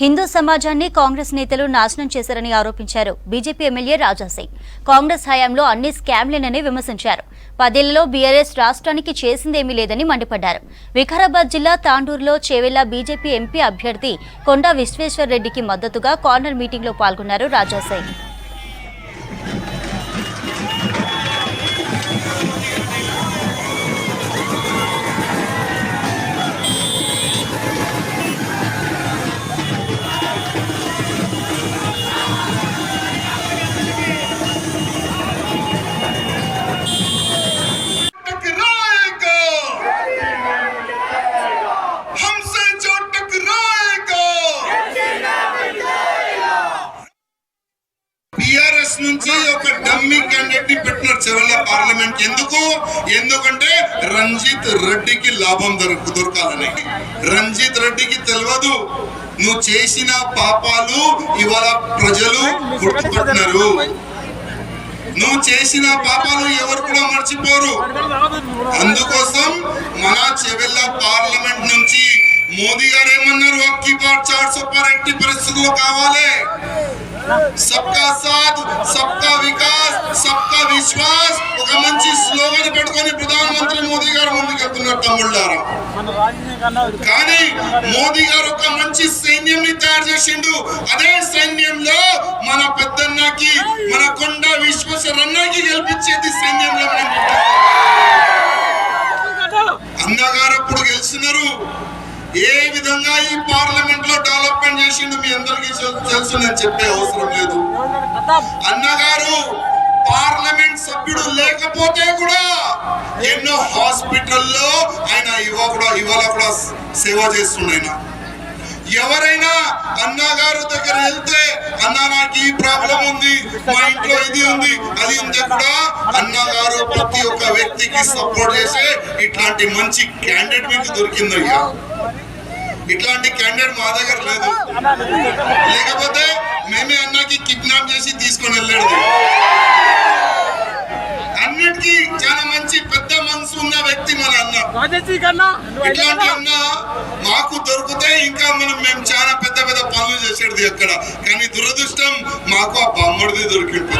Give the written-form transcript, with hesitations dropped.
హిందూ సమాజాన్ని కాంగ్రెస్ నేతలు నాశనం చేశారని ఆరోపించారు బీజేపీ ఎమ్మెల్యే రాజా సింగ్. కాంగ్రెస్ హయాంలో అన్ని స్కామ్లేనని విమర్శించారు. 10 ఏళ్లలో బీఆర్ఎస్ రాష్ట్రానికి చేసిందేమీ లేదని మండిపడ్డారు. వికారాబాద్ జిల్లా తాండూరులో చేవెళ్ల బీజేపీ ఎంపీ అభ్యర్థి కొండా విశ్వేశ్వర్ రెడ్డికి మద్దతుగా కార్నర్ మీటింగ్లో పాల్గొన్నారు రాజా సింగ్. టీఆర్ఎస్ నుంచి ఒక డమ్మీ క్యాండిడేట్ ని పెట్టినారు చెవెళ్ళ పార్లమెంట్. ఎందుకంటే రంజిత్ రెడ్డికి లాభం దొరకాలని. రంజిత్ రెడ్డికి తెలియదు నువ్వు చేసిన పాపాలు ఇవాళ ప్రజలు గుర్తుపట్టినారు. నువ్వు చేసిన పాపాలు ఎవరు కూడా మర్చిపోరు. అందుకోసం మన చెవెళ్ళ పార్లమెంట్ నుంచి మోదీ గారు ఏమన్నారు, అక్కి బార్ 400 పార్ ఎట్టి పరిస్థితుల్లో కావాలి. సబ్కా సాథ్ సబ్కా వికాస్ సబ్కా విశ్వాస్ ఒక మంచి స్లోగన్ పెట్టుకొని ప్రధానమంత్రి మోదీ గారు ముందుకెళ్తున్నారు తమ్ముళ్ళారా. కానీ మోదీ గారు ఒక మంచి సైన్యంని తయారు చేసిండు. అదే సైన్యంలో మన పెద్దన్నకి మన కొండా విశ్వేశ్వరన్నకి గెలిపించేది సైన్యంలో. అన్నగారు అప్పుడు గెలిచినారు. ఏ విధంగా ఈ పార్లమెంట్ లో డెవలప్మెంట్ చేసిండు మీ అందరికీ తెలుసు, నేను చెప్పే అవసరం లేదు. అన్నగారు పార్లమెంట్ సభ్యుడు లేకపోతే కూడా ఎన్నో హాస్పిటల్లో ఆయన ఇవాళ కూడా సేవ చేస్తున్నాయి. ఎవరైనా అన్నగారు దగ్గర వెళ్తే అన్న నాకు ఈ ప్రాబ్లం ఉంది, మా ఇంట్లో ఇది ఉంది అది ఉంది కూడా అన్నగారు ప్రతి ఒక్క వ్యక్తికి సపోర్ట్ చేసే ఇట్లాంటి మంచి క్యాండిడేట్ మీకు దొరికిందయ్యా. ఇట్లాంటి క్యాండిడేట్ మా దగ్గర లేదు. లేకపోతే మేమే అన్నకి కిడ్నాప్ చేసి తీసుకొని వెళ్ళాడు. అన్నిటికీ చాలా మంచి పెద్ద మనసు ఉన్న వ్యక్తి మన అన్న. ఇట్లాంటి అన్న మాకు దొరికితే ఇంకా మేము చాలా పెద్ద పెద్ద పనులు చేసేది అక్కడ. కానీ దురదృష్టం మాకు ఆ బొమ్మడిది దొరికింది.